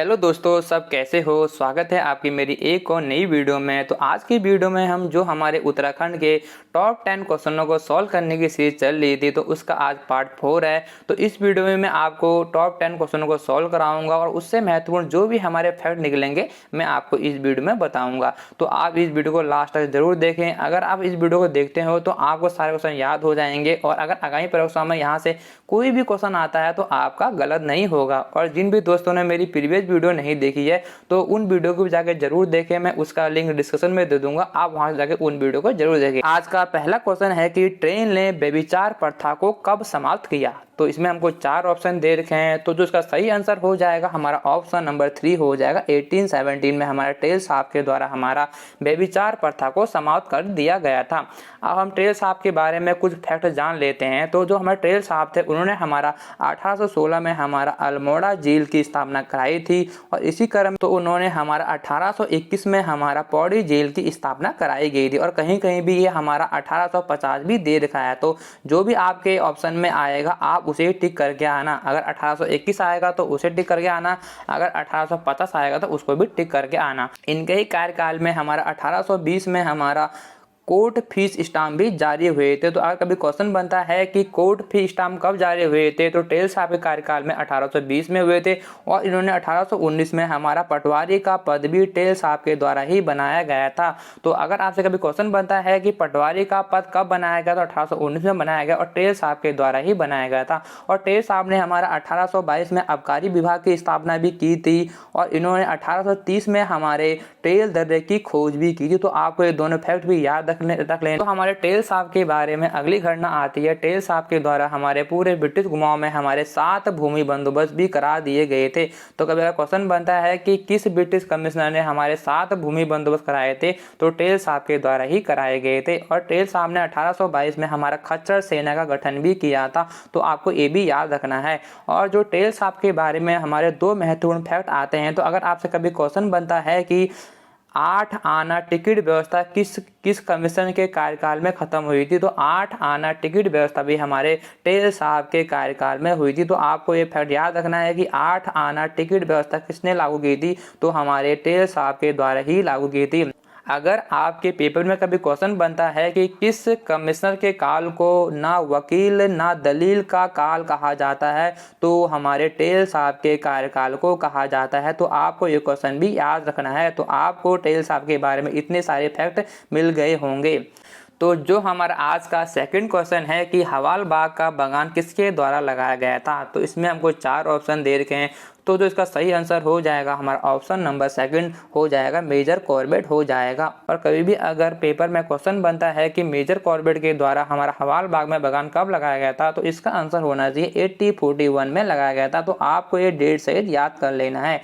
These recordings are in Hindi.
हेलो दोस्तों, सब कैसे हो। स्वागत है आपकी मेरी एक और नई वीडियो में। तो आज की वीडियो में हम जो हमारे उत्तराखंड के टॉप 10 क्वेश्चनों को सॉल्व करने की सीरीज चल रही थी, तो उसका आज पार्ट 4 है। तो इस वीडियो में मैं आपको टॉप 10 क्वेश्चनों को सॉल्व कराऊंगा और उससे महत्वपूर्ण जो भी हमारे फैक्ट निकलेंगे मैं आपको इस वीडियो में बताऊंगा। तो आप इस वीडियो को लास्ट तक जरूर देखें। अगर आप इस वीडियो को देखते हो तो आपको सारे क्वेश्चन याद हो जाएंगे और अगर आगामी परीक्षा में यहाँ से कोई भी क्वेश्चन आता है तो आपका गलत नहीं होगा। और जिन भी दोस्तों ने मेरी प्रीवियस वीडियो नहीं देखी है तो उन वीडियो को भी जाके जरूर देखें। मैं उसका लिंक डिस्क्रिप्शन में दे दूंगा, आप वहां जाके उन वीडियो को जरूर देखें। आज का पहला क्वेश्चन है कि ट्रेन ने व्यभिचार प्रथा को कब समाप्त किया। तो इसमें हमको 4 ऑप्शन दे रखे हैं, तो जो इसका सही आंसर हो जाएगा हमारा ऑप्शन नंबर 3 हो जाएगा। 1817 में हमारे टेल साहब के द्वारा हमारा व्यभिचार प्रथा को समाप्त कर दिया गया था। अब हम टेल साहब के बारे में कुछ फैक्ट जान लेते हैं। तो जो हमारे टेल साहब थे उन्होंने हमारा 1816 में हमारा अल्मोड़ा झील की स्थापना कराई थी और इसी क्रम तो उन्होंने हमारा 1821 में हमारा पौड़ी झील की स्थापना कराई गई थी और कहीं कहीं भी ये हमारा 1850 भी दे रखा है। तो जो भी आपके ऑप्शन में आएगा आप उसे टिक करके आना। अगर 1821 आएगा तो उसे टिक करके आना, अगर 1850 आएगा तो उसको भी टिक करके आना। इनके ही कार्यकाल में हमारा 1820 में हमारा कोर्ट फीस स्टाम्प भी जारी हुए थे। तो अगर कभी क्वेश्चन बनता है कि कोर्ट फी स्टाम्प कब जारी हुए थे, तो टेल साहब के कार्यकाल में 1820 में हुए थे और इन्होंने 1819 में हमारा पटवारी का पद भी टेल साहब के द्वारा ही बनाया गया था। तो अगर आपसे कभी क्वेश्चन बनता है कि पटवारी का पद कब बनाया गया, तो 1819 में बनाया गया और टेल साहब के द्वारा ही बनाया गया था। और टेल साहब ने हमारा 1822 में आबकारी विभाग की स्थापना भी की थी और इन्होंने 1830 में हमारे टेल दर्रे की खोज भी की थी। तो आपको ये दोनों फैक्ट भी याद रख लें। तो हमारे टेल साहब के बारे में अगली घटना आती है। टेल साहब के द्वारा हमारे पूरे ब्रिटिश गुमाओं में हमारे 7 भूमि बंदोबस्त भी करा दिए गए थे। तो कभी अगर क्वेश्चन बनता है कि किस ब्रिटिश कमिश्नर ने हमारे 7 भूमि बंदोबस्त कराए थे, तो टेल साहब के द्वारा ही कराए गए थे। और टेल साहब ने 1822 में हमारा खच्चर सेना का गठन भी किया था। तो आपको ये भी याद रखना है। और जो टेल साहब के बारे में हमारे 2 महत्वपूर्ण फैक्ट आते हैं। तो अगर आपसे कभी क्वेश्चन बनता है कि 8 आना टिकट व्यवस्था किस कमीशन के कार्यकाल में खत्म हुई थी, तो 8 आना टिकट व्यवस्था भी हमारे टेल साहब के कार्यकाल में हुई थी। तो आपको ये फैक्ट याद रखना है कि 8 आना टिकट व्यवस्था किसने लागू की थी, तो हमारे टेल साहब के द्वारा ही लागू की थी। अगर आपके पेपर में कभी क्वेश्चन बनता है कि किस कमिश्नर के काल को ना वकील ना दलील का काल कहा जाता है, तो हमारे टेल साहब के कार्यकाल को कहा जाता है। तो आपको ये क्वेश्चन भी याद रखना है। तो आपको टेल साहब के बारे में इतने सारे फैक्ट मिल गए होंगे। तो जो हमारा आज का सेकंड क्वेश्चन है कि हवाल बाग का बागान किसके द्वारा लगाया गया था, तो इसमें हमको 4 ऑप्शन दे रखे हैं। तो जो इसका सही आंसर हो जाएगा हमारा ऑप्शन नंबर 2 हो जाएगा, मेजर कॉर्बेट हो जाएगा। और कभी भी अगर पेपर में क्वेश्चन बनता है कि मेजर कॉर्बेट के द्वारा हमारा हवाल बाग में बागान कब लगाया गया था, तो इसका आंसर होना चाहिए 1841 में लगाया गया था। तो आपको ये डेट सहित याद कर लेना है।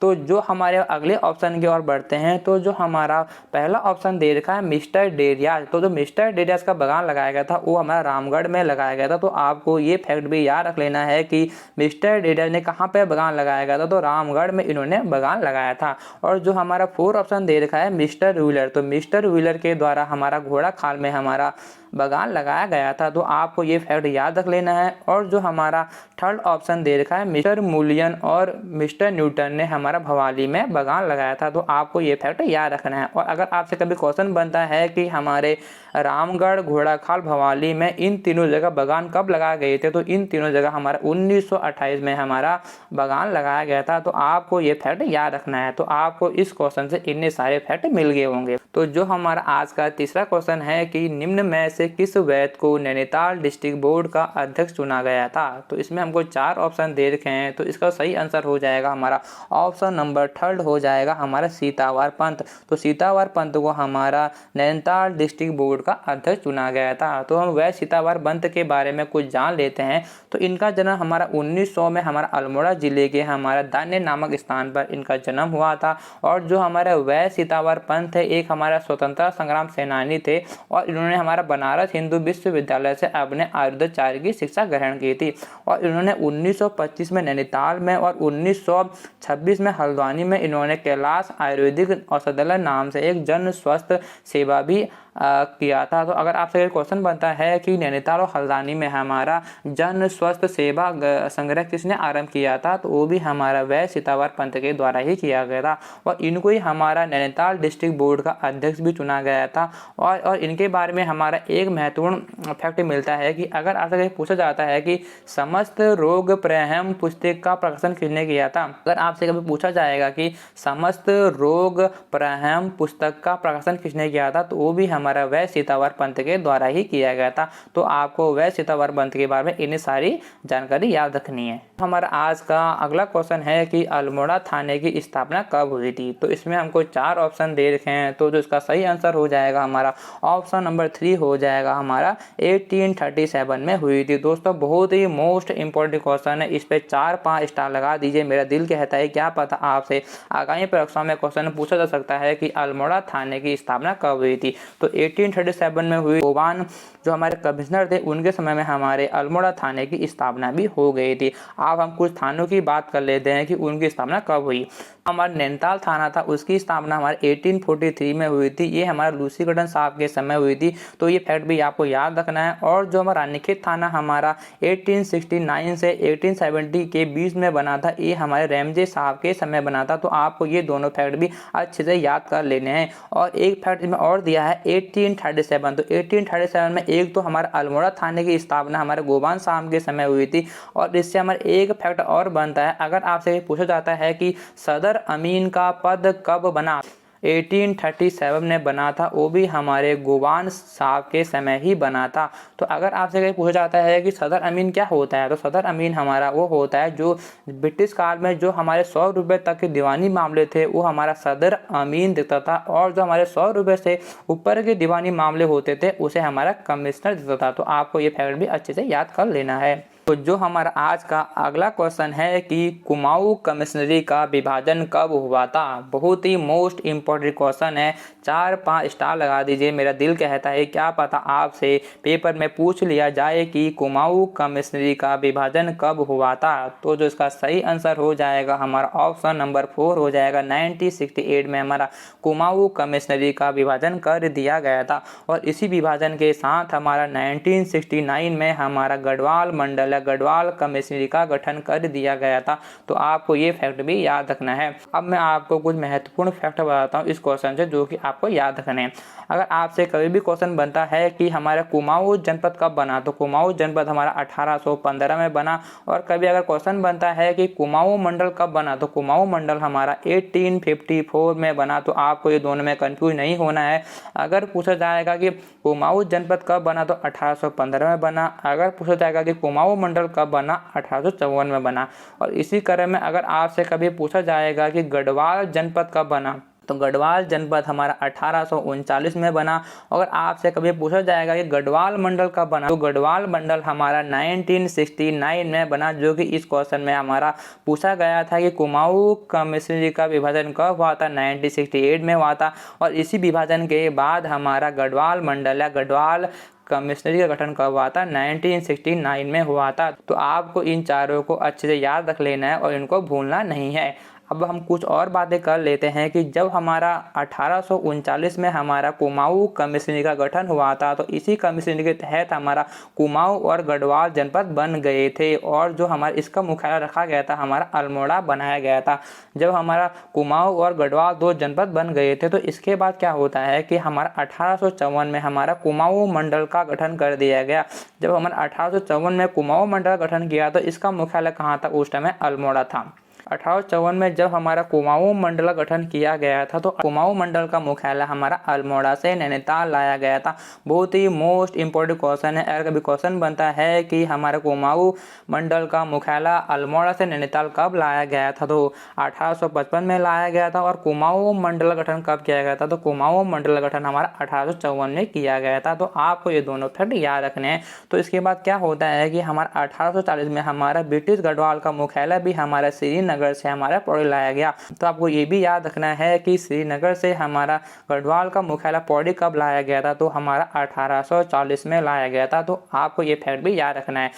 तो जो हमारे अगले ऑप्शन की ओर बढ़ते हैं, तो जो हमारा पहला ऑप्शन दे रखा है मिस्टर डेरियाज। तो जो मिस्टर डेरियाज का बागान लगाया गया था वो हमारा रामगढ़ में लगाया गया था। तो आपको ये फैक्ट भी याद रख लेना है कि मिस्टर डेरियाज ने कहाँ पे बागान लगाया गया था, तो रामगढ़ में इन्होंने बागान लगाया था। और जो हमारा 4 ऑप्शन दे रखा है मिस्टर व्हीलर, तो मिस्टर व्हीलर के द्वारा हमारा घोड़ा खाल में हमारा बागान लगाया गया था। तो आपको ये फैक्ट याद रख लेना है। और जो हमारा 3rd ऑप्शन दे रखा है मिस्टर मूलियन और मिस्टर न्यूटन ने हमारा भवाली में बागान लगाया था। तो आपको ये फैक्ट याद रखना है। और अगर आपसे कभी क्वेश्चन बनता है कि हमारे रामगढ़ घोड़ाखाल भवाली में इन तीनों जगह बागान कब लगाए गए थे, तो इन तीनों जगह हमारा 1928 में हमारा बागान लगाया गया था। तो आपको ये फैक्ट याद रखना है। तो आपको इस क्वेश्चन से इतने सारे फैक्ट मिल गए होंगे। तो जो हमारा आज का तीसरा क्वेश्चन है कि निम्न में से किस वैद्य को नैनीताल डिस्ट्रिक्ट बोर्ड का अध्यक्ष चुना गया था, तो इसमें हमको 4 ऑप्शन दे रखे हैं। तो इसका सही आंसर हो जाएगा हमारा ऑप्शन नंबर 3 हो जाएगा हमारा सीतावार पंत। तो सीतावार पंत को हमारा नैनीताल डिस्ट्रिक्ट बोर्ड का अध्यक्ष चुना गया था। तो हम वह सीतावार पंत के बारे में कुछ जान लेते हैं। तो इनका जन्म हमारा 1900 में हमारा अल्मोड़ा जिले के हमारा दान्य नामक स्थान पर इनका जन्म हुआ था। और जो हमारा वह सीतावार पंत है एक हमारा स्वतंत्रता संग्राम सेनानी थे और इन्होंने हमारा बनारस हिंदू विश्वविद्यालय से अपने आयुर्वेदाचार्य की शिक्षा ग्रहण की थी। और इन्होंने 1925 में नैनीताल में और 1926 में हल्द्वानी में इन्होंने कैलाश आयुर्वेदिक औषधालय नाम से एक जन स्वास्थ्य सेवा भी किया था। तो अगर आपसे क्वेश्चन बनता है कि नैनीताल और हल्द्वानी में हमारा जन स्वास्थ्य सेवा संग्रह किसने आरंभ किया था, तो वो भी हमारा वैद्य सीतावर पंत के द्वारा ही किया गया था और इनको ही हमारा नैनीताल डिस्ट्रिक्ट बोर्ड का अध्यक्ष भी चुना गया था। और इनके बारे में हमारा एक महत्वपूर्ण फैक्ट मिलता है कि अगर आपसे पूछा जाता है कि समस्त रोग प्रहम पुस्तक का प्रकाशन किसने किया था, अगर आपसे कभी पूछा जाएगा कि समस्त रोग प्रहम पुस्तक का प्रकाशन किसने किया था, तो वो भी हमारा वैद्य सीतावर पंत के द्वारा ही किया गया था। तो आपको वैद्य सीतावर पंत के बारे में इतनी सारी जानकारी याद रखनी है। हमारा आज का अगला क्वेश्चन है कि अल्मोड़ा थाने की स्थापना कब हुई थी। तो इसमें हमको 4 ऑप्शन दे रखे हैं, तो जो इसका सही आंसर हो जाएगा हमारा ऑप्शन नंबर 3 हो जाएगा हमारा 1837 में हुई थी। दोस्तों बहुत ही मोस्ट इंपॉर्टेंट क्वेश्चन है, इस पे 4-5 स्टार लगा दीजिए। मेरा दिल कहता है क्या पता आपसे आगामी परीक्षा में क्वेश्चन पूछा जा सकता है कि अल्मोड़ा थाने की स्थापना कब हुई थी। तो 1837 में हुई। गोवान जो हमारे कमिश्नर थे उनके समय में हमारे अल्मोड़ा थाने की स्थापना भी हो गई थी। अब हम कुछ थानों की बात कर लेते हैं कि उनकी स्थापना कब हुई। हमारा नैनीताल थाना था, उसकी स्थापना हमारे 1843 में हुई थी। ये हमारा लूसीगढ़ साहब के समय हुई थी, तो ये फैक्ट भी आपको याद रखना है। और जो हमारा रानीखेत थाना हमारा 1869 से 1870 के बीच में बना था, ये हमारे रैमजे साहब के समय बना था। तो आपको ये दोनों फैक्ट भी अच्छे से याद कर लेने हैं। और एक फैक्ट इसमें और दिया है 1837। तो 1837 में एक तो हमारा अल्मोड़ा थाने की स्थापना हमारे गोबान साहब के समय हुई थी। और इससे हमारा एक फैक्ट और बनता है, अगर आपसे पूछा जाता है कि सदर अमीन का पद कब बना, 1837 में बना था, वो भी हमारे गोवान साहब के समय ही बना था। तो अगर आपसे कहीं पूछा जाता है कि सदर अमीन क्या होता है, तो सदर अमीन हमारा वो होता है जो ब्रिटिश काल में जो हमारे 100 रुपये तक के दीवानी मामले थे वो हमारा सदर अमीन देता था, और जो हमारे 100 रुपये से ऊपर के दीवानी मामले होते थे उसे हमारा कमिश्नर देता था। तो आपको ये फैक्ट भी अच्छे से याद कर लेना है। तो जो हमारा आज का अगला क्वेश्चन है कि कुमाऊं कमिश्नरी का विभाजन कब हुआ था। बहुत ही मोस्ट इम्पोर्टेंट क्वेश्चन है, 4-5 स्टार लगा दीजिए। मेरा दिल कहता है क्या पता आपसे पेपर में पूछ लिया जाए कि कुमाऊं कमिश्नरी का विभाजन कब हुआ था। तो जो इसका सही आंसर हो जाएगा हमारा ऑप्शन नंबर 4 हो जाएगा। 1968 में हमारा कुमाऊं कमिश्नरी का विभाजन कर दिया गया था। और इसी विभाजन के साथ हमारा 1969 में हमारा गढ़वाल मंडल गढ़वाल कमिश्नरी का गठन कर दिया गया था। तो आपको ये फैक्ट भी याद रखना है। अब मैं आपको कुछ महत्वपूर्ण फैक्ट बताता हूँ इस क्वेश्चन से, जो कि आपको याद रखने हैं। अगर आपसे कभी भी क्वेश्चन बनता है कि हमारा कुमाऊं जनपद कब बना, तो कुमाऊं जनपद हमारा 1815 में बना। और कभी अगर क्वेश्चन बनता है कि कुमाऊं मंडल कब बना, तो कुमाऊं मंडल हमारा 1854 में बना। तो आपको ये दोनों में कंफ्यूज नहीं होना है। अगर पूछा जाएगा कि कुमाऊं जनपद कब बना, तो 1815 में बना। अगर पूछा जाएगा कि कुमाऊं मंडल कब बना, 1854 में बना। और इसी क्रम में अगर आपसे कभी पूछा जाएगा कि गढ़वाल जनपद कब बना, तो गढ़वाल जनपद हमारा 1839 में बना। अगर आपसे कभी पूछा जाएगा कि गढ़वाल मंडल कब बना, तो गढ़वाल मंडल हमारा 1969 में बना, जो कि इस क्वेश्चन में हमारा पूछा गया था कि कुमाऊं कमिश्नरी का विभाजन कब हुआ था, 1968 में हुआ था। और इसी विभाजन के बाद हमारा गढ़वाल मंडल या गढ़वाल कमिश्नरी का गठन कब हुआ था, 1969 में हुआ था। तो आपको इन चारों को अच्छे से याद रख लेना है और इनको भूलना नहीं है। अब हम कुछ और बातें कर लेते हैं कि जब हमारा 1839 में हमारा कुमाऊं कमिश्नरी का गठन हुआ था, तो इसी कमिश्नरी के तहत हमारा कुमाऊं और गढ़वाल जनपद बन गए थे। और जो हमारा इसका मुख्यालय रखा गया था हमारा अल्मोड़ा बनाया गया था। जब हमारा कुमाऊं और गढ़वाल 2 जनपद बन गए थे, तो इसके बाद क्या होता है कि हमारा 1854 में हमारा कुमाऊं मंडल का गठन कर दिया गया। जब हमारा 1854 में कुमाऊं मंडल का गठन किया, तो इसका मुख्यालय कहाँ था, उस टाइम अल्मोड़ा था। 1854 में जब हमारा कुमाऊं मंडल का गठन किया गया था, तो कुमाऊं मंडल का मुख्यालय हमारा अल्मोड़ा से नैनीताल लाया गया था। बहुत ही मोस्ट इंपॉर्टेंट क्वेश्चन है। अगर कभी क्वेश्चन बनता है कि हमारा कुमाऊं मंडल का मुख्यालय अल्मोड़ा से नैनीताल कब लाया गया था, तो 1855 में लाया गया था। और कुमाऊं मंडल का गठन कब किया गया था, तो कुमाऊं मंडल का गठन हमारा 1854 में किया गया था। तो आपको ये दोनों फैक्ट याद रखने हैं। तो इसके बाद क्या होता है कि हमारा 1840 में हमारा ब्रिटिश गढ़वाल का मुख्यालय भी हमारा श्रीनगर से हमारा पौड़ी लाया गया। तो आपको ये भी याद रखना है कि श्रीनगर से हमारा गढ़वाल का मुख्यालय पौड़ी कब लाया गया था, तो हमारा 1840 में लाया गया था। तो आपको ये फैक्ट भी याद रखना है।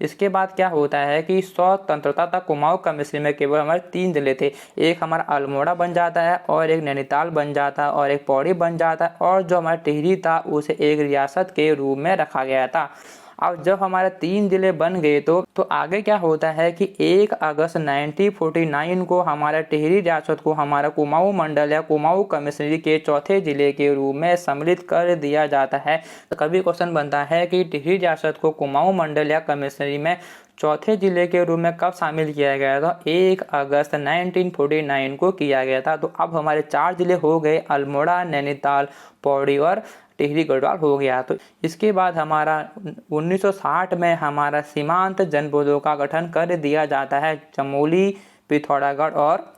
इसके बाद क्या होता है कि स्वतंत्रता तक कुमाऊं कमिश्नरी में केवल हमारे 3 जिले थे। एक हमारा अल्मोड़ा बन जाता है और एक नैनीताल बन जाता है और एक पौड़ी बन जाता है और जो हमारा टिहरी था उसे एक रियासत के रूप में रखा गया था। अब जब हमारे 3 जिले बन गए तो आगे क्या होता है कि 1 अगस्त 1949 को हमारा टिहरी रियासत को हमारा कुमाऊं मंडल या कुमाऊं कमिश्नरी के चौथे जिले के रूप में सम्मिलित कर दिया जाता है। तो कभी क्वेश्चन बनता है कि टिहरी रियासत को कुमाऊं मंडल या कमिश्नरी में चौथे जिले के रूप में कब शामिल किया गया था? 1 अगस्त 1949 को किया गया था। तो अब हमारे 4 जिले हो गए, अल्मोड़ा, नैनीताल, पौड़ी और टिहरी गढ़वाल हो गया। तो इसके बाद हमारा 1960 में हमारा सीमांत जनपदों का गठन कर दिया जाता है, चमोली, पिथौरागढ़ और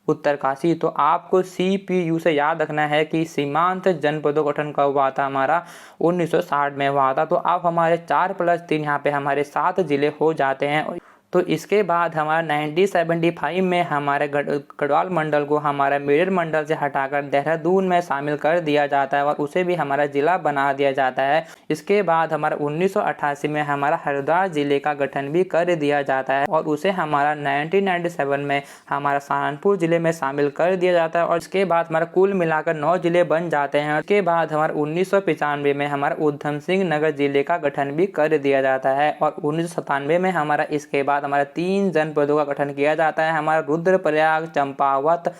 उत्तरकाशी। तो आपको CPU से याद रखना है कि सीमांत जनपदों का गठन कब हुआ था? हमारा 1960 में हुआ था। तो अब हमारे 4+3 यहाँ पे हमारे 7 जिले हो जाते हैं। तो इसके बाद हमारा 1975 में हमारे गढ़वाल मंडल को हमारा मेरठ मंडल से हटाकर देहरादून में शामिल कर दिया जाता है और उसे भी हमारा जिला बना दिया जाता है। इसके बाद हमारा 1988 में हमारा हरिद्वार जिले का गठन भी कर दिया जाता है और उसे हमारा 1997 में हमारा सहारनपुर जिले में शामिल कर दिया जाता है और इसके बाद हमारा कुल मिलाकर 9 जिले बन जाते हैं। उसके बाद हमारा 1995 में हमारा उधम सिंह नगर जिले का गठन भी कर दिया जाता है और 1997 में हमारा इसके बाद हमारा 3 जनपदों का गठन किया जाता है। हमारा रुद्रप्रयाग, चंपावत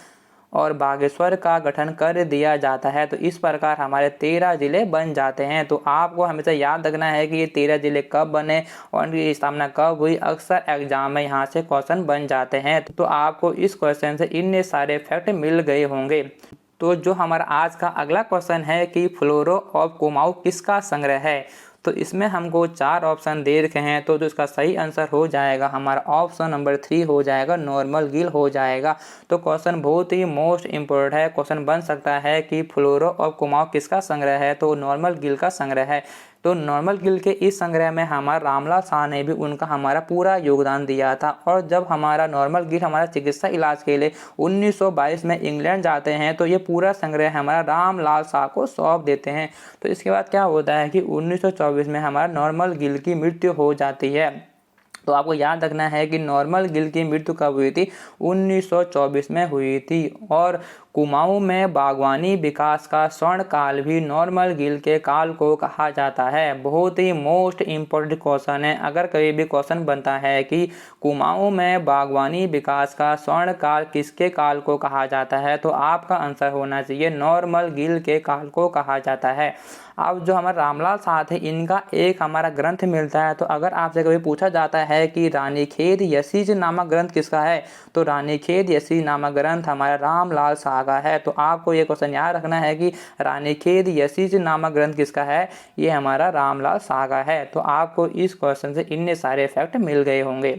और बागेश्वर का गठन कर दिया जाता है। तो इस प्रकार हमारे 13 जिले बन जाते हैं। तो आपको हमेशा याद रखना है कि ये 13 जिले कब बने और इनकी स्थापना कब हुई। अक्सर एग्जाम में यहाँ से क्वेश्चन बन जाते हैं। तो आपको इस क्वेश्चन से इतने सारे फैक्ट मिल गए होंगे। तो जो हमारा आज का अगला क्वेश्चन है कि फ्लोरा ऑफ कुमाऊं किसका संग्रह है? तो इसमें हमको 4 ऑप्शन दे रखे हैं। तो जो इसका सही आंसर हो जाएगा हमारा ऑप्शन नंबर 3 हो जाएगा, नॉर्मल गिल हो जाएगा। तो क्वेश्चन बहुत ही मोस्ट इम्पोर्टेंट है। क्वेश्चन बन सकता है कि फ्लोरा ऑफ कुमाऊं किसका संग्रह है? तो नॉर्मल गिल का संग्रह है। तो नॉर्मल गिल के इस संग्रह में हमारा रामलाल शाह ने भी उनका हमारा पूरा योगदान दिया था। और जब हमारा नॉर्मल गिल हमारा चिकित्सा इलाज के लिए 1922 में इंग्लैंड जाते हैं तो ये पूरा संग्रह हमारा रामलाल शाह को सौंप देते हैं। तो इसके बाद क्या होता है कि 1924 में हमारा नॉर्मल गिल की मृत्यु हो जाती है। तो आपको याद रखना है कि नॉर्मल गिल की मृत्यु कब हुई थी? 1924 में हुई थी। और कुमाऊं में बागवानी विकास का स्वर्ण काल भी नॉर्मल गिल के काल को कहा जाता है। बहुत ही मोस्ट इम्पोर्टेंट क्वेश्चन है। अगर कभी भी क्वेश्चन बनता है कि कुमाऊं में बागवानी विकास का स्वर्ण काल किसके काल को कहा जाता है, तो आपका आंसर होना चाहिए नॉर्मल गिल के काल को कहा जाता है। अब जो हमारे रामलाल शाह थे इनका एक हमारा ग्रंथ मिलता है। तो अगर आपसे कभी पूछा जाता है कि रानीखेत यसीज नामक ग्रंथ किसका है, तो रानीखेत यसीज नामक ग्रंथ हमारा रामलाल शाह का है। तो आपको ये क्वेश्चन याद रखना है कि रानीखेत यसीज नामक ग्रंथ किसका है? ये हमारा रामलाल शाह का है। तो आपको इस क्वेश्चन से इतने सारे फैक्ट मिल गए होंगे।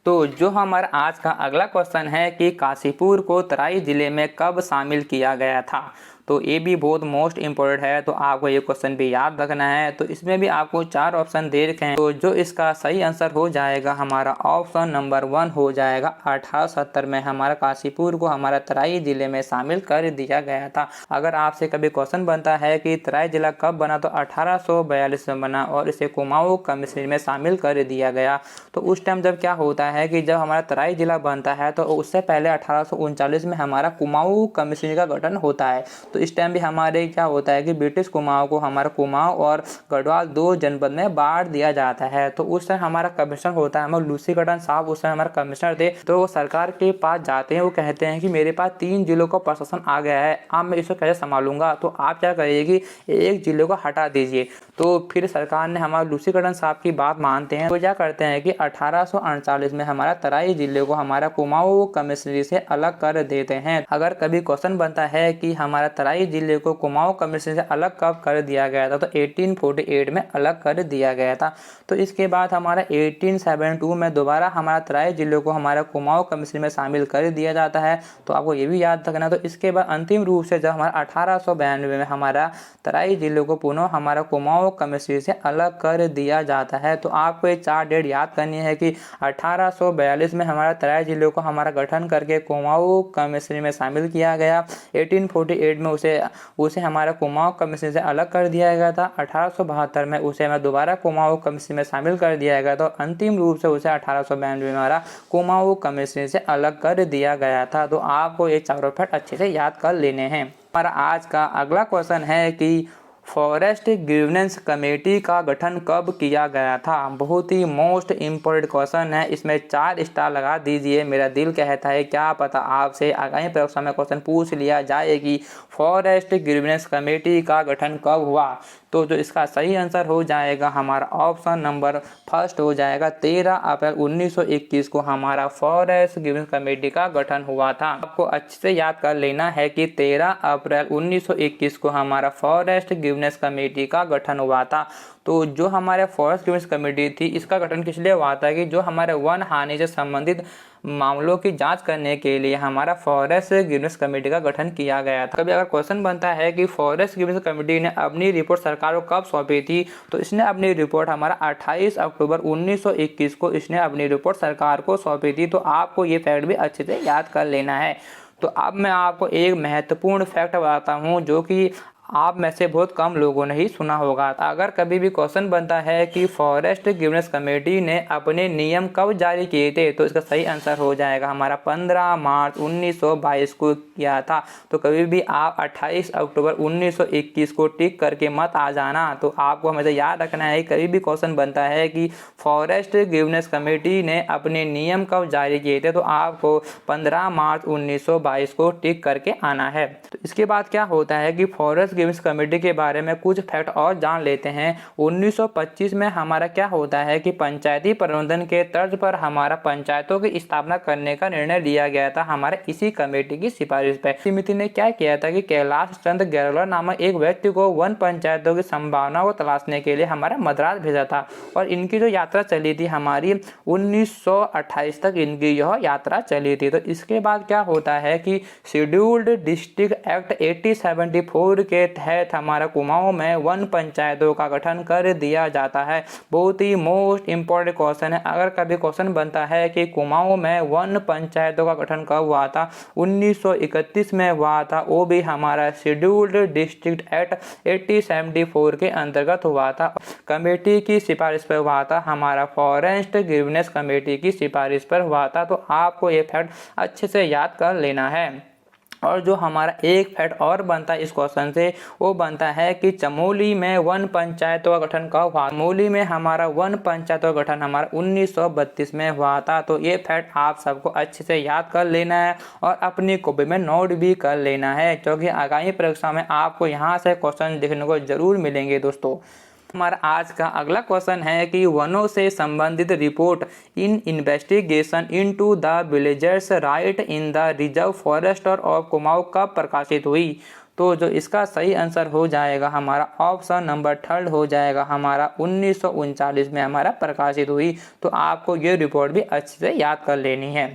तो जो हमारा आज का अगला क्वेश्चन है कि काशीपुर को तराई जिले में कब शामिल किया गया था? तो ये भी बहुत मोस्ट इम्पोर्टेंट है। तो आपको ये क्वेश्चन भी याद रखना है। तो इसमें भी आपको 4 ऑप्शन दे रखे हैं। तो जो इसका सही आंसर हो जाएगा हमारा ऑप्शन नंबर 1 हो जाएगा। 1870 में हमारा काशीपुर को हमारा तराई जिले में शामिल कर दिया गया था। अगर आपसे कभी क्वेश्चन बनता है कि तराई जिला कब बना, तो 1842 में बना और इसे कुमाऊं कमिश्नरी में शामिल कर दिया गया। तो उस टाइम जब क्या होता है कि जब हमारा तराई जिला बनता है तो उससे पहले 1839 में हमारा कुमाऊं कमिश्नरी का गठन होता है। तो इस टाइम भी हमारे क्या होता है कि ब्रिटिश कुमाऊं को हमारा कुमाऊं और गढ़वाल 2 जनपद में बांट दिया जाता है। तो उस टाइम हमारा कमिश्नर होता है, हमारे लूसी गढ़न साहब उस टाइम हमारा कमिश्नर थे। तो वो सरकार के पास जाते हैं, वो कहते हैं कि मेरे पास 3 जिलों का प्रशासन आ गया है, अब मैं इसको कैसे संभालूंगा? तो आप क्या करिए कि एक जिले को हटा दीजिए। तो फिर सरकार ने हमारे लूसी गढ़न साहब की बात मानते हैं। तो क्या करते हैं कि 1838 में हमारा तराई जिले को हमारा कुमाऊं कमिश्नरी से अलग कर देते हैं। अगर कभी क्वेश्चन बनता है कि हमारा तराई जिले को कुमाऊं कमिश्नरी से अलग कब कर दिया गया था, तो 1848 में अलग कर दिया गया था। तो इसके बाद हमारा 1872 में दोबारा हमारा तराई जिले को हमारा कुमाऊं कमिश्नरी में शामिल कर दिया जाता है। तो आपको ये भी याद रखना। तो इसके बाद अंतिम रूप से जब हमारा 1892 में हमारा तराई जिले को पुनः हमारा कुमाऊं कमिश्नरी से अलग कर दिया जाता है। तो आपको ये 4 डेट याद करनी है कि 1842 में हमारा तराई जिले को हमारा गठन करके कुमाऊं कमिश्नरी में शामिल किया गया। 1848 में उसे हमारा कुमाऊं कमीशन से अलग कर दिया गया था। 1872 में उसे हमें दोबारा कुमाऊं कमीशन में शामिल कर दिया गया था। अंतिम रूप से उसे 1892 में हमारा कुमाऊं कमीशन से अलग कर दिया गया था। तो आपको ये चारों फैक्ट अच्छे से याद कर लेने हैं। हमारा आज का अगला क्वेश्चन है कि फॉरेस्ट गवर्नेंस कमेटी का गठन कब किया गया था। बहुत ही मोस्ट इम्पोर्टेंट क्वेश्चन है, इसमें 4 स्टार लगा दीजिए। मेरा दिल कहता है क्या पता आपसे आगामी परीक्षा में क्वेश्चन पूछ लिया जाए कि फॉरेस्ट गवर्नेंस कमेटी का गठन कब हुआ। तो जो इसका सही आंसर हो जाएगा हमारा ऑप्शन नंबर फर्स्ट हो जाएगा। 13 अप्रैल 1921 को हमारा फॉरेस्ट गवर्नेंस कमेटी का गठन हुआ था। आपको अच्छे से याद कर लेना है कि 13 अप्रैल 1921 को हमारा फॉरेस्ट गवर्नेंस कमेटी का गठन हुआ था। तो जो हमारे फॉरेस्ट गवर्नेंस कमेटी थी इसका गठन किस लिए हुआ था कि जो हमारे वन हानि से संबंधित मामलों की जांच करने के लिए हमारा फॉरेस्ट गवर्नेंस कमेटी का गठन किया गया था। कभी अगर क्वेश्चन बनता है कि फॉरेस्ट गवर्नेंस कमेटी ने अपनी रिपोर्ट सरकार को कब सौंपी थी, तो इसने अपनी रिपोर्ट हमारा 28 अक्टूबर 1921 को इसने अपनी रिपोर्ट सरकार को सौंपी थी। तो आपको ये फैक्ट भी अच्छे से याद कर लेना है। तो अब मैं आपको एक महत्वपूर्ण फैक्ट बताता हूँ जो कि आप में से बहुत कम लोगों ने ही सुना होगा। अगर कभी भी क्वेश्चन बनता है कि फॉरेस्ट गवर्नेंस कमेटी ने अपने नियम कब जारी किए थे, तो इसका सही आंसर हो जाएगा हमारा 15 मार्च 1922 को किया था। तो कभी भी आप 28 अक्टूबर 1921 को टिक करके मत आ जाना। तो आपको हमेशा याद रखना है कभी भी क्वेश्चन बनता है कि फॉरेस्ट गवर्नेंस कमेटी ने अपने नियम कब जारी किए थे, तो आपको 15 मार्च 1922 को टिक करके आना है। तो इसके बाद क्या होता है कि फॉरेस्ट गवर्नेंस कमेटी के बारे में कुछ फैक्ट और जान लेते हैं। 1925 में हमारा क्या होता है कि पंचायती प्रबंधन के तर्ज पर हमारा पंचायतों की स्थापना करने का निर्णय लिया गया था हमारे इसी कमेटी की सिफारिश पर। समिति ने क्या किया था कि कैलाश चंद्र गैरवाल नामक एक व्यक्ति को वन पंचायतों की संभावना को तलाशने के लिए हमारा मद्रास भेजा था और इनकी जो यात्रा चली थी हमारी 1928 तक इनकी यह यात्रा चली थी। तो इसके बाद क्या होता है कि शेड्यूल्ड डिस्ट्रिक्ट एक्ट 1874 के तहत हमारा कुमाऊं में वन पंचायतों का गठन कर दिया जाता है। बहुत ही मोस्ट इम्पोर्टेंट क्वेश्चन है। अगर कभी क्वेश्चन बनता है कि कुमाऊं में वन पंचायतों का गठन कब हुआ था, 1931 में हुआ था, वो भी हमारा शेड्यूल्ड डिस्ट्रिक्ट एक्ट 1874 के अंतर्गत हुआ था। कमेटी की सिफारिश पर हुआ था, हमारा फॉरेस्ट गवर्नेंस कमेटी की सिफारिश पर हुआ था। तो आपको ये फैक्ट अच्छे से याद कर लेना है। और जो हमारा एक फैक्ट और बनता है इस क्वेश्चन से, वो बनता है कि चमोली में वन पंचायतों का गठन कब हुआ। चमोली में हमारा वन पंचायतों का गठन हमारा 1932 में हुआ था। तो ये फैक्ट आप सबको अच्छे से याद कर लेना है और अपनी कॉपी में नोट भी कर लेना है, क्योंकि आगामी परीक्षा में आपको यहाँ से क्वेश्चन देखने को जरूर मिलेंगे दोस्तों। हमारा आज का अगला क्वेश्चन है कि वनों से संबंधित report in investigation into the villagers right in the reserve forest of Kumaon कब प्रकाशित हुई। तो जो इसका सही आंसर हो जाएगा हमारा ऑप्शन नंबर थर्ड हो जाएगा हमारा 1939 में हमारा प्रकाशित हुई। तो आपको ये रिपोर्ट भी अच्छे से याद कर लेनी है।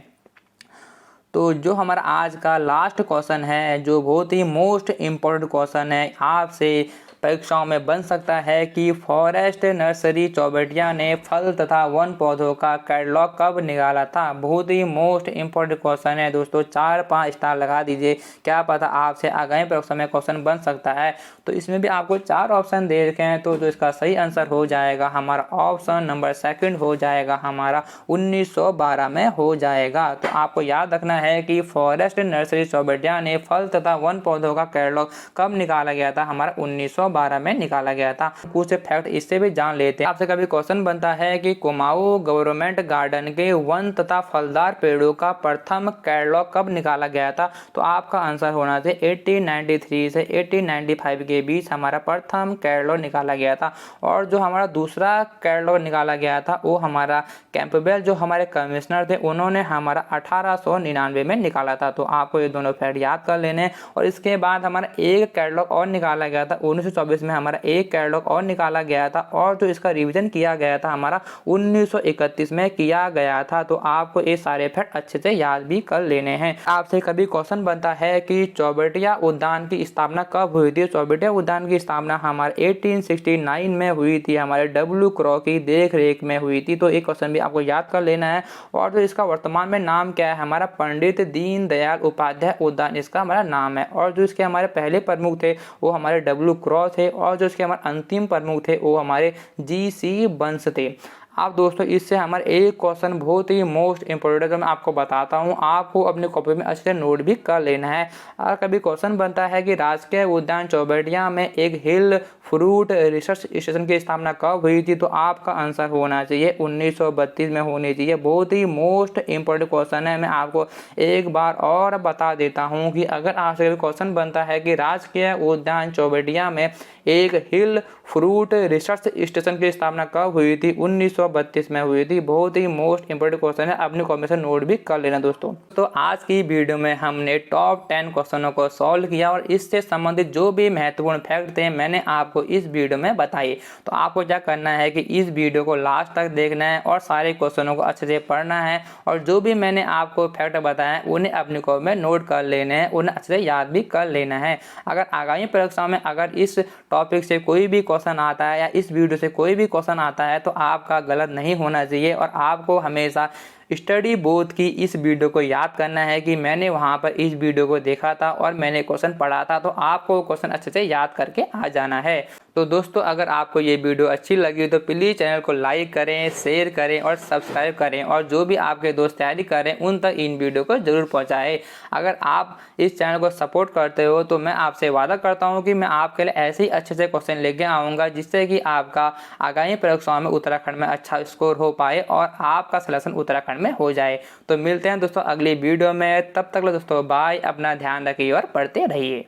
तो जो हमारा आज का लास्ट क्वेश्चन है, जो बहुत ही मोस्ट इम्पोर्टेंट क्वेश्चन है, आपसे परीक्षाओं में बन सकता है कि फॉरेस्ट नर्सरी चौबटिया ने फल तथा वन पौधों का कैटलॉग कब निकाला था। बहुत ही मोस्ट इम्पोर्टेंट क्वेश्चन है दोस्तों, 4-5 स्टार लगा दीजिए। क्या पता आपसे आगामी परीक्षा में क्वेश्चन बन सकता है। तो इसमें भी आपको 4 ऑप्शन दे रखे हैं। तो जो इसका सही आंसर हो जाएगा हमारा ऑप्शन नंबर सेकंड हो जाएगा हमारा 1912 में हो जाएगा। तो आपको याद रखना है कि फॉरेस्ट नर्सरी चौबटिया ने फल तथा वन पौधों का कैटलॉग कब निकाला गया था, हमारा 1912 में निकाला गया था। कुछ फैक्ट इससे भी जान लेते हैं। आपसे कभी क्वेश्चन बनता है कि कुमाऊं गवर्नमेंट गार्डन के वन तथा फलदार पेड़ों का प्रथम कैटलॉग कब निकाला गया था, तो आपका आंसर होना चाहिए 1893 से 1895 के बीच हमारा प्रथम कैटलॉग निकाला गया था। और जो हमारा दूसरा कैटलॉग निकाला गया था वो हमारा कैंपबेल जो हमारे कमिश्नर थे उन्होंने हमारा 1899 में निकाला था। तो आपको ये दोनों फैक्ट याद कर लेने। और इसके बाद हमारा एक कैटलॉग और निकाला गया था 1924 में हमारा एक कैटलॉग और निकाला गया था और जो इसका रिवीजन किया गया था हमारा 1931 में किया गया था। तो आपको ये सारे फैक्ट अच्छे से याद भी कर लेने हैं। आपसे कभी क्वेश्चन बनता है कि चौबटिया उद्यान की स्थापना कब हुई थी। चौबटिया उद्यान की स्थापना हमारे 1869 में हुई थी, हमारे डब्ल्यू क्रॉ की देख रेख में हुई थी। तो एक क्वेश्चन भी आपको याद कर लेना है। और जो इसका वर्तमान में नाम क्या है, हमारा पंडित दीनदयाल उपाध्याय उद्यान इसका हमारा नाम है। और जो इसके हमारे पहले प्रमुख थे वो हमारे डब्ल्यू क्रॉ थे और जो इसके हमारे अंतिम प्रमुख थे वो हमारे जी.सी. बंस थे। आप दोस्तों इससे हमारे एक क्वेश्चन बहुत ही मोस्ट इंपोर्टेंट जो मैं आपको बताता हूँ, आपको अपनी कॉपी में अच्छे से नोट भी कर लेना है। अगर कभी क्वेश्चन बनता है कि राजकीय उद्यान चौबटिया में एक हिल फ्रूट रिसर्च स्टेशन की स्थापना कब हुई थी, तो आपका आंसर होना चाहिए 1932 में होनी चाहिए। बहुत ही मोस्ट इंपोर्टेंट क्वेश्चन है। मैं आपको एक बार और बता देता हूँ कि अगर आपसे क्वेश्चन बनता है कि राजकीय उद्यान चौबटिया में एक हिल फ्रूट रिसर्च स्टेशन की स्थापना कब हुई थी, 1932 में हुई थी। बहुत ही मोस्ट इंपोर्टेंट क्वेश्चन है, अपने कॉपी से नोट भी कर लेना दोस्तों। तो आज की वीडियो में हमने टॉप 10 क्वेश्चनों को सॉल्व किया और इससे संबंधित जो भी महत्वपूर्ण फैक्ट थे मैंने आपको इस वीडियो में बताए। तो आपको क्या करना है कि इस वीडियो को लास्ट तक देखना है और सारे क्वेश्चनों को अच्छे से पढ़ना है और जो भी मैंने आपको फैक्ट बताया उन्हें अपनी कॉपी में नोट कर लेने हैं, उन्हें अच्छे से याद भी कर लेना है। अगर आगामी परीक्षा में अगर इस टॉपिक से कोई भी क्वेश्चन आता है या इस वीडियो से कोई भी क्वेश्चन आता है तो आपका गलत नहीं होना चाहिए और आपको हमेशा स्टडी बोर्ड की इस वीडियो को याद करना है कि मैंने वहां पर इस वीडियो को देखा था और मैंने क्वेश्चन पढ़ा था। तो आपको क्वेश्चन अच्छे से याद करके आ जाना है। तो दोस्तों अगर आपको ये वीडियो अच्छी लगी तो प्लीज़ चैनल को लाइक करें, शेयर करें और सब्सक्राइब करें और जो भी आपके दोस्त तैयारी करें उन तक इन वीडियो को जरूर पहुँचाएँ। अगर आप इस चैनल को सपोर्ट करते हो तो मैं आपसे वादा करता हूँ कि मैं आपके लिए ऐसे ही अच्छे से क्वेश्चन लेके आऊँगा जिससे कि आपका आगामी परीक्षाओं में उत्तराखंड में अच्छा स्कोर हो पाए और आपका सिलेक्शन उत्तराखंड में हो जाए। तो मिलते हैं दोस्तों अगली वीडियो में, तब तक दोस्तों बाय, अपना ध्यान रखिए और पढ़ते रहिए।